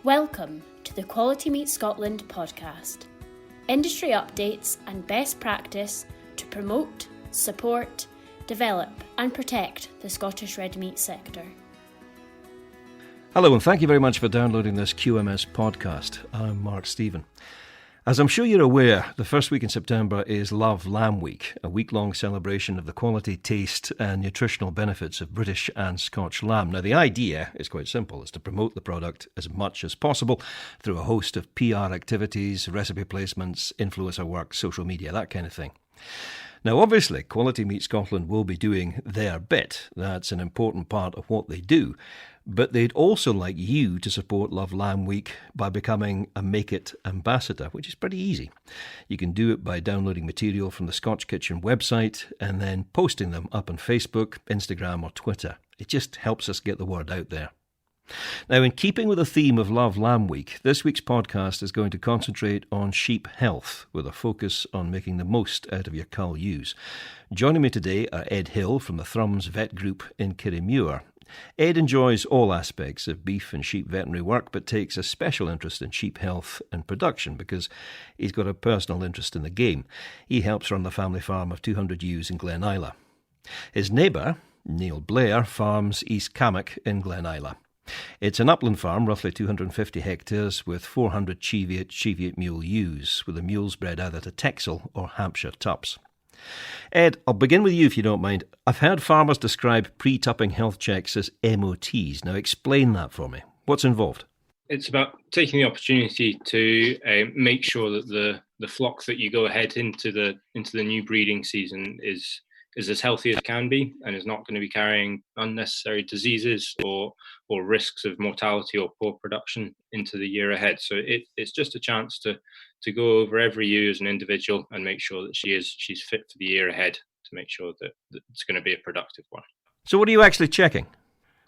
Welcome to the Quality Meat Scotland podcast. Industry updates and best practice to promote, support, develop and protect the Scottish red meat sector. Hello and thank you very much for downloading this QMS podcast. I'm Mark Stephen. As I'm sure you're aware, the first week in September is Love Lamb Week, a week-long celebration of the quality, taste and nutritional benefits of British and Scotch lamb. Now, the idea is quite simple. It's to promote the product as much as possible through a host of PR activities, recipe placements, influencer work, social media, that kind of thing. Now, obviously, Quality Meat Scotland will be doing their bit. That's an important part of what they do. But they'd also like you to support Love Lamb Week by becoming a Make It ambassador, which is pretty easy. You can do it by downloading material from the Scotch Kitchen website and then posting them up on Facebook, Instagram or Twitter. It just helps us get the word out there. Now, in keeping with the theme of Love Lamb Week, this week's podcast is going to concentrate on sheep health with a focus on making the most out of your cull ewes. Joining me today are Ed Hill from the Thrums Vet Group in Kirriemuir. Ed enjoys all aspects of beef and sheep veterinary work, but takes a special interest in sheep health and production because he's got a personal interest in the game. He helps run the family farm of 200 ewes in Glen Isla. His neighbour, Niall Blair, farms East Cammock in Glen Isla. It's an upland farm, roughly 250 hectares, with 400 Cheviot mule ewes, with the mules bred either to Texel or Hampshire tups. Ed, I'll begin with you if you don't mind. I've heard farmers describe pre-tupping health checks as MOTs. Now explain that for me. What's involved? It's about taking the opportunity to make sure that the flock that you go ahead into the new breeding season is as healthy as can be and is not going to be carrying unnecessary diseases or risks of mortality or poor production into the year ahead. So it's just a chance to go over every ewe as an individual and make sure that she's fit for the year ahead, to make sure that it's going to be a productive one. So what are you actually checking?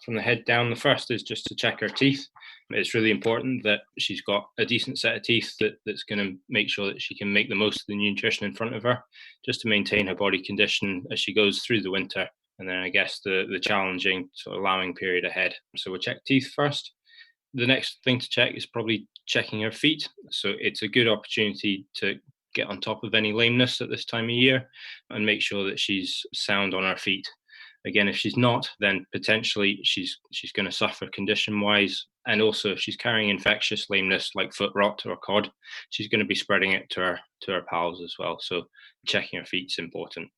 From the head down, the first is just to check her teeth. It's really important that she's got a decent set of teeth that's going to make sure that she can make the most of the nutrition in front of her, just to maintain her body condition as she goes through the winter. And then I guess the challenging sort of lambing period ahead. So we'll check teeth first. The next thing to check is probably checking her feet. So it's a good opportunity to get on top of any lameness at this time of year and make sure that she's sound on her feet. Again, if she's not, then potentially she's going to suffer condition-wise. And also, if she's carrying infectious lameness like foot rot or cod, she's going to be spreading it to her pals as well. So checking her feet is important.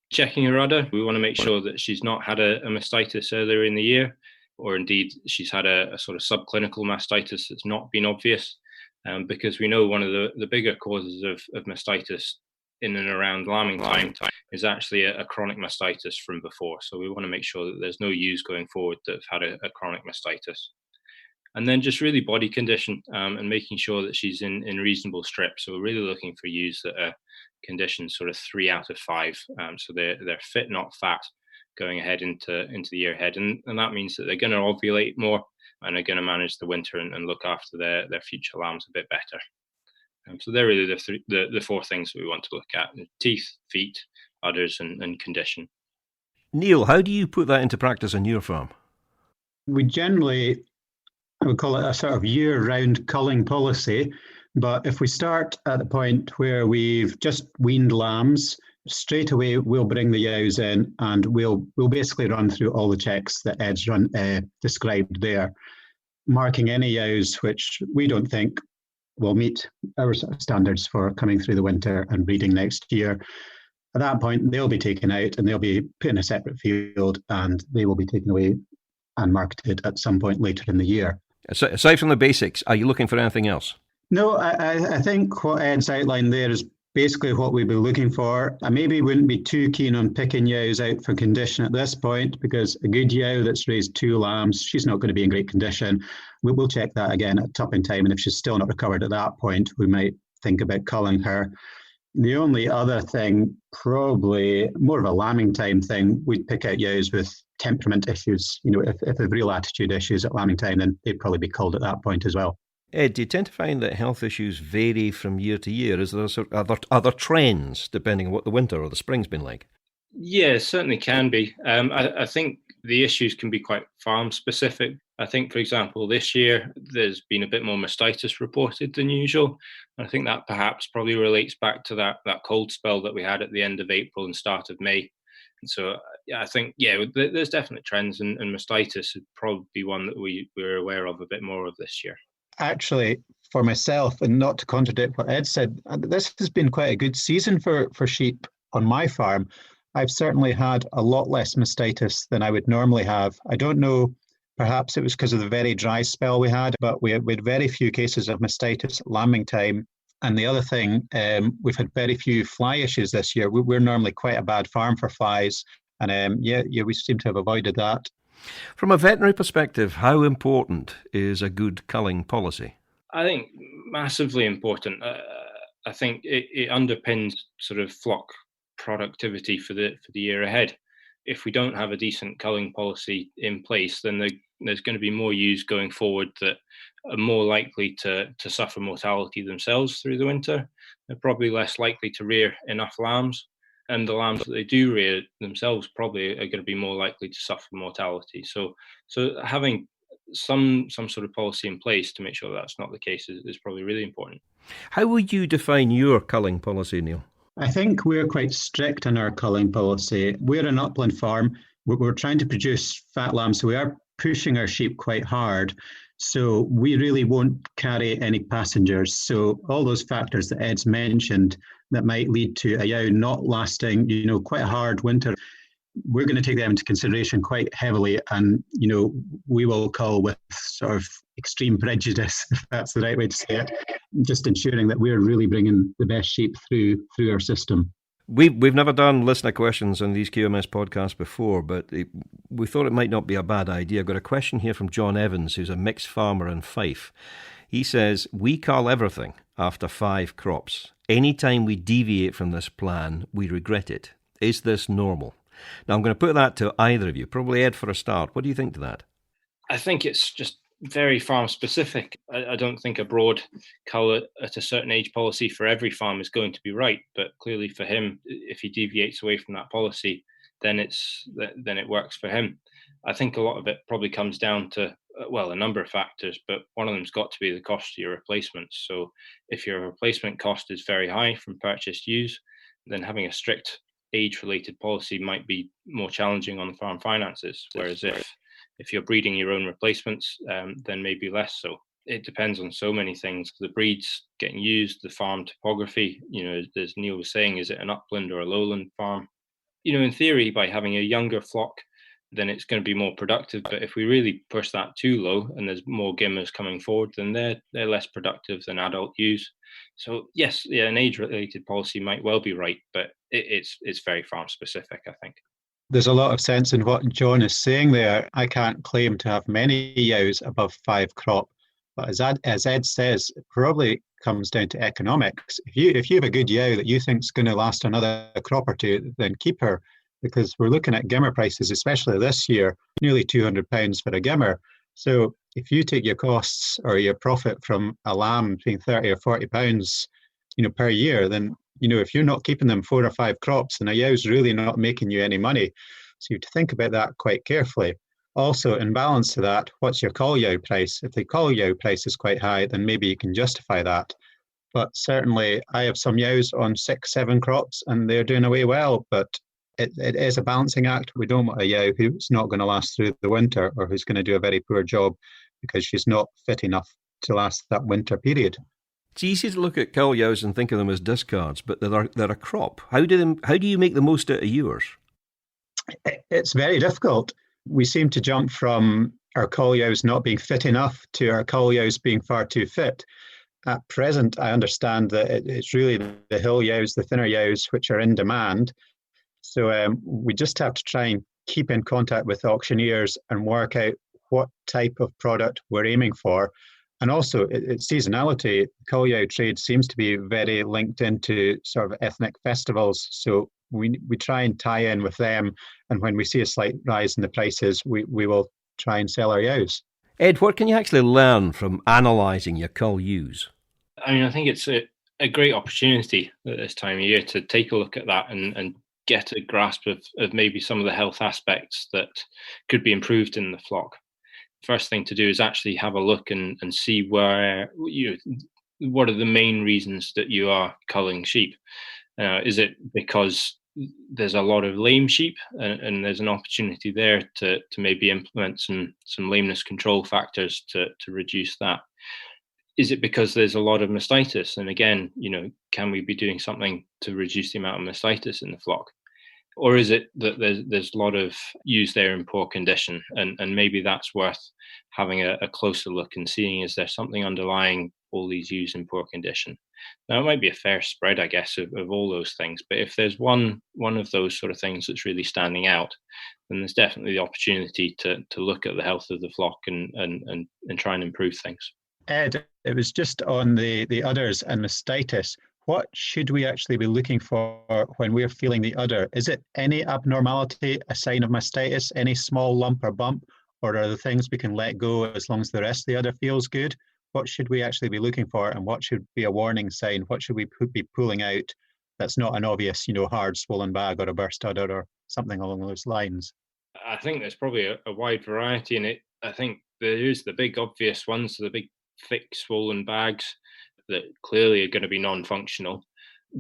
Checking her udder, we want to make sure that she's not had a mastitis earlier in the year, or indeed she's had a sort of subclinical mastitis that's not been obvious, because we know one of the bigger causes of mastitis in and around lambing time is actually a chronic mastitis from before. So we want to make sure that there's no ewes going forward that have had a chronic mastitis. And then just really body condition and making sure that she's in reasonable strip. So we're really looking for ewes that are conditioned sort of 3 out of 5. So they're fit, not fat, going ahead into the year ahead. And that means that they're going to ovulate more and are going to manage the winter and look after their future lambs a bit better. So they're really the 4 things that we want to look at: teeth, feet, udders, and condition. Neil, how do you put that into practice on your farm? We generally, I would call it a sort of year-round culling policy. But if we start at the point where we've just weaned lambs, straight away we'll bring the ewes in and we'll basically run through all the checks that Ed's described there, marking any ewes which we don't think will meet our standards for coming through the winter and breeding next year. At that point, they'll be taken out and they'll be put in a separate field and they will be taken away and marketed at some point later in the year. So, aside from the basics, are you looking for anything else? No, I think what Ed's outlined there is basically what we'd be looking for. I maybe wouldn't be too keen on picking ewes out for condition at this point, because a good ewe that's raised 2 lambs, she's not going to be in great condition. We'll check that again at tupping time, and if she's still not recovered at that point, we might think about culling her. The only other thing, probably more of a lambing time thing, we'd pick out ewes with temperament issues. You know, if they've real attitude issues at lambing time, then they'd probably be culled at that point as well. Ed, do you tend to find that health issues vary from year to year? Is there other trends depending on what the winter or the spring's been like? Yeah, it certainly can be. I think the issues can be quite farm specific. I think, for example, this year there's been a bit more mastitis reported than usual. I think that perhaps probably relates back to that cold spell that we had at the end of April and start of May. And so, yeah, I think, there's definite trends, and mastitis would probably be one that we're aware of a bit more of this year. Actually, for myself, and not to contradict what Ed said, this has been quite a good season for sheep on my farm. I've certainly had a lot less mastitis than I would normally have. I don't know, perhaps it was because of the very dry spell we had, but we had very few cases of mastitis at lambing time. And the other thing, we've had very few fly issues this year. We're normally quite a bad farm for flies. And we seem to have avoided that. From a veterinary perspective, how important is a good culling policy? I think massively important. I think it underpins sort of flock productivity for the year ahead. If we don't have a decent culling policy in place, then there's going to be more ewes going forward that are more likely to suffer mortality themselves through the winter. They're probably less likely to rear enough lambs, and the lambs that they do rear themselves probably are going to be more likely to suffer mortality. So having some sort of policy in place to make sure that's not the case is probably really important. How would you define your culling policy, Neil? I think we're quite strict in our culling policy. We're an upland farm. We're trying to produce fat lambs, so we are pushing our sheep quite hard. So we really won't carry any passengers. So all those factors that Ed's mentioned that might lead to a ewe not lasting, quite a hard winter, we're going to take them into consideration quite heavily, and we will cull with sort of extreme prejudice, if that's the right way to say it, just ensuring that we're really bringing the best sheep through our system. We've never done listener questions on these QMS podcasts before, but we thought it might not be a bad idea. I've got a question here from John Evans, who's a mixed farmer in Fife. He says, we cull everything after 5 crops. Anytime we deviate from this plan, we regret it. Is this normal? Now, I'm going to put that to either of you. Probably Ed for a start. What do you think to that? I think it's just very farm specific. I don't think a broad cull at a certain age policy for every farm is going to be right. But clearly for him, if he deviates away from that policy, then it works for him. I think a lot of it probably comes down to, a number of factors, but one of them's got to be the cost of your replacements. So if your replacement cost is very high from purchased ewes, then having a strict age-related policy might be more challenging on the farm finances. Whereas if you're breeding your own replacements, then maybe less so. It depends on so many things: the breeds getting used, the farm topography. As Neil was saying, is it an upland or a lowland farm? In theory, by having a younger flock, then it's going to be more productive. But if we really push that too low and there's more gimmers coming forward, then they're less productive than adult ewes. So yes, an age-related policy might well be right, but it's very farm specific, I think. There's a lot of sense in what John is saying there. I can't claim to have many ewes above 5 crop, but as Ed says, it probably comes down to economics. If you have a good ewe that you think is going to last another crop or two, then keep her, because we're looking at gimmer prices, especially this year, nearly £200 for a gimmer. So if you take your costs or your profit from a lamb between £30 or £40, per year, then if you're not keeping them 4 or 5 crops, then a ew's really not making you any money. So you have to think about that quite carefully. Also, in balance to that, what's your cull ewe price? If the cull ewe price is quite high, then maybe you can justify that. But certainly, I have some ewes on 6, 7 crops, and they're doing away well. But it is a balancing act. We don't want a ewe who's not going to last through the winter, or who's going to do a very poor job because she's not fit enough to last that winter period. It's easy to look at cull ewes and think of them as discards, but they're a crop. How do you make the most out of yours? It's very difficult. We seem to jump from our cull ewes not being fit enough to our cull ewes being far too fit. At present, I understand that it's really the hill ewes, the thinner ewes, which are in demand. So we just have to try and keep in contact with auctioneers and work out what type of product we're aiming for. And also, it's seasonality. The cull ewe trade seems to be very linked into sort of ethnic festivals. So we try and tie in with them. And when we see a slight rise in the prices, we will try and sell our ewes. Ed, what can you actually learn from analysing your cull ewes? I think it's a great opportunity at this time of year to take a look at that and get a grasp of maybe some of the health aspects that could be improved in the flock. first thing to do is actually have a look and see where, what are the main reasons that you are culling sheep. Is it because there's a lot of lame sheep and there's an opportunity there to maybe implement some lameness control factors to reduce that? Is it because there's a lot of mastitis? And again, can we be doing something to reduce the amount of mastitis in the flock? Or is it that there's a lot of ewes there in poor condition, and maybe that's worth having a closer look and seeing, is there something underlying all these ewes in poor condition? Now, it might be a fair spread, I guess, of all those things, but if there's one of those sort of things that's really standing out, then there's definitely the opportunity to look at the health of the flock and try and improve things. Ed, it was just on the udders and mastitis. What should we actually be looking for when we're feeling the udder? Is it any abnormality, a sign of mastitis, any small lump or bump, or are there things we can let go as long as the rest of the udder feels good? What should we actually be looking for, and what should be a warning sign? What should we be pulling out that's not an obvious, hard swollen bag or a burst udder or something along those lines? I think there's probably a wide variety in it. I think there is the big obvious ones, the big thick swollen bags that clearly are going to be non-functional,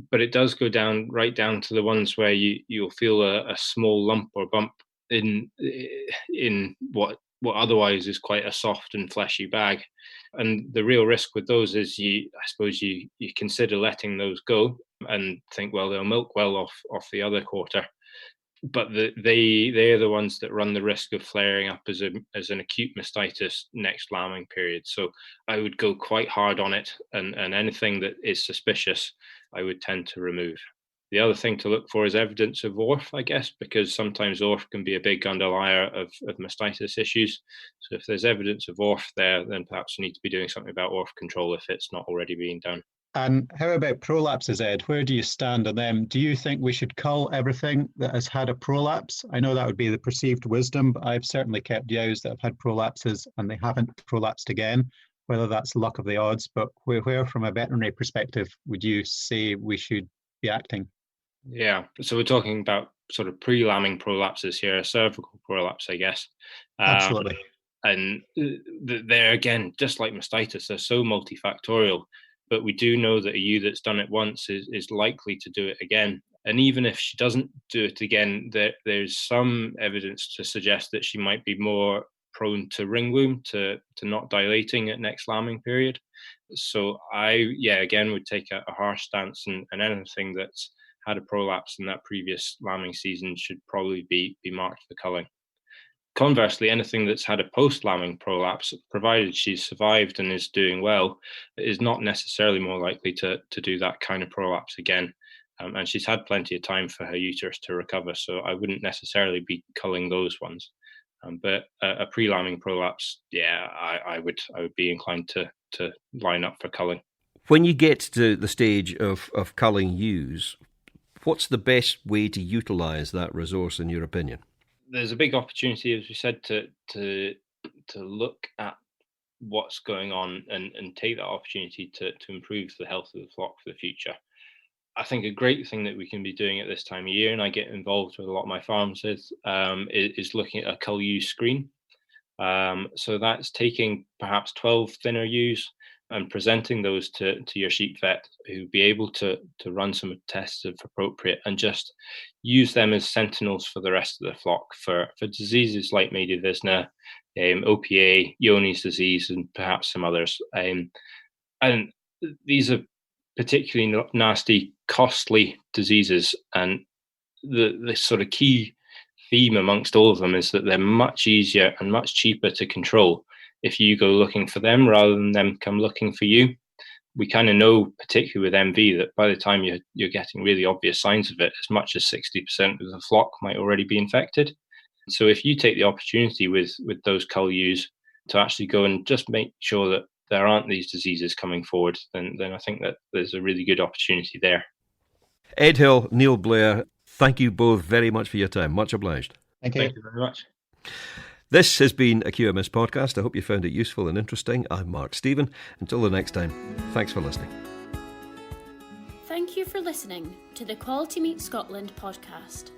but it does go right down to the ones where you'll feel a small lump or bump in what otherwise is quite a soft and fleshy bag. And the real risk with those is I suppose you consider letting those go and think, well, they'll milk well off the other quarter. But they are the ones that run the risk of flaring up as an acute mastitis next lambing period. So I would go quite hard on it, and anything that is suspicious, I would tend to remove. The other thing to look for is evidence of ORF, I guess, because sometimes ORF can be a big underlier of mastitis issues. So if there's evidence of ORF there, then perhaps you need to be doing something about ORF control if it's not already being done. And how about prolapses, Ed? Where do you stand on them? Do you think we should cull everything that has had a prolapse? I know that would be the perceived wisdom, but I've certainly kept ewes that have had prolapses and they haven't prolapsed again, whether that's luck of the odds. But where from a veterinary perspective, would you say we should be acting? Yeah, so we're talking about sort of pre-lambing prolapses here, a cervical prolapse, I guess. Absolutely. And they're, again, just like mastitis, they're so multifactorial. But we do know that a ewe that's done it once is likely to do it again. And even if she doesn't do it again, there's some evidence to suggest that she might be more prone to ringworm, to not dilating at next lambing period. So again, would take a harsh stance, and anything that's had a prolapse in that previous lambing season should probably be marked for culling. Conversely, anything that's had a post-lambing prolapse, provided she's survived and is doing well, is not necessarily more likely to do that kind of prolapse again. And she's had plenty of time for her uterus to recover, so I wouldn't necessarily be culling those ones. But a pre-lambing prolapse, I would be inclined to line up for culling. When you get to the stage of culling ewes, what's the best way to utilise that resource, in your opinion? There's a big opportunity, as we said, to look at what's going on and take that opportunity to improve the health of the flock for the future. I think a great thing that we can be doing at this time of year, and I get involved with a lot of my farms is looking at a cull ewe screen. So that's taking perhaps 12 thinner ewes and presenting those to your sheep vet, who'd be able to run some tests if appropriate and just use them as sentinels for the rest of the flock for diseases like Maida Visna, OPA, Johne's disease, and perhaps some others. And these are particularly nasty, costly diseases. And the sort of key theme amongst all of them is that they're much easier and much cheaper to control if you go looking for them rather than them come looking for you. We kind of know, particularly with MV, that by the time you're getting really obvious signs of it, as much as 60% of the flock might already be infected. So if you take the opportunity with those cull ewes to actually go and just make sure that there aren't these diseases coming forward, then I think that there's a really good opportunity there. Ed Hill, Niall Blair, thank you both very much for your time. Much obliged. Thank you. Thank you very much. This has been a QMS podcast. I hope you found it useful and interesting. I'm Mark Stephen. Until the next time, thanks for listening. Thank you for listening to the Quality Meat Scotland podcast.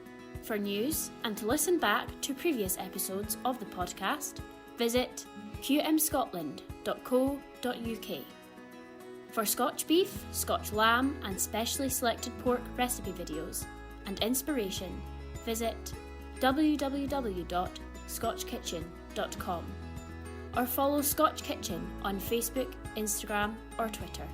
For news and to listen back to previous episodes of the podcast, visit qmscotland.co.uk. For Scotch beef, Scotch lamb and specially selected pork recipe videos and inspiration, visit www.scotchkitchen.com or follow Scotch Kitchen on Facebook, Instagram or Twitter.